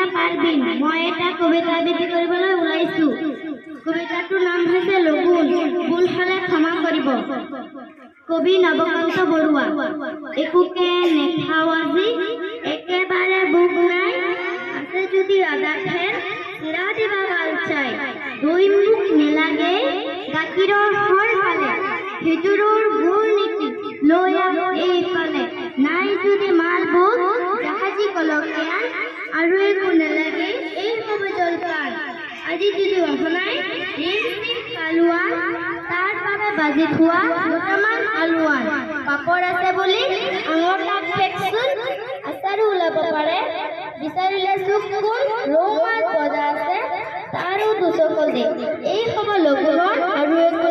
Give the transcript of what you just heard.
কবিতা পাৰবিন মই এটা কবিতা আবৃত্তি কৰিবলৈ ওলাইছো। কবিতাটোৰ নাম হৈছে লগুণ, ভুল হ'লে ক্ষমা কৰিব। কবি নৱকান্ত বৰুৱা। একোকে নেখাও আজি, একেবাৰে ভোক নাই, আছে যদি আদা খেৰ চিৰা দিবা ভাল চাই। দৈ মুখ নেলাগে গাখীৰৰ সৰ পালে, খেজুৰৰ গুৰ নেকি লৈ আহ এইফালে। নাই যদি মালভোগ জাহাজী কলকীয়ান, আৰু একো নেলাগে এই হ'ব জলপান। আজি যদি অহনাই কালুৱা, তাৰ বাবে বাজি খোৱা দুটামান আলুৱান। পাপৰ আছে বুলি আঙৰ তাত ফেকচোন, আচাৰো ওলাব পাৰে বিচাৰিলে চুক কোন। ৰৌ মাছ বজা আছে তাৰো দুচকল দে, এই হ'ব লগুণৰ আৰু একো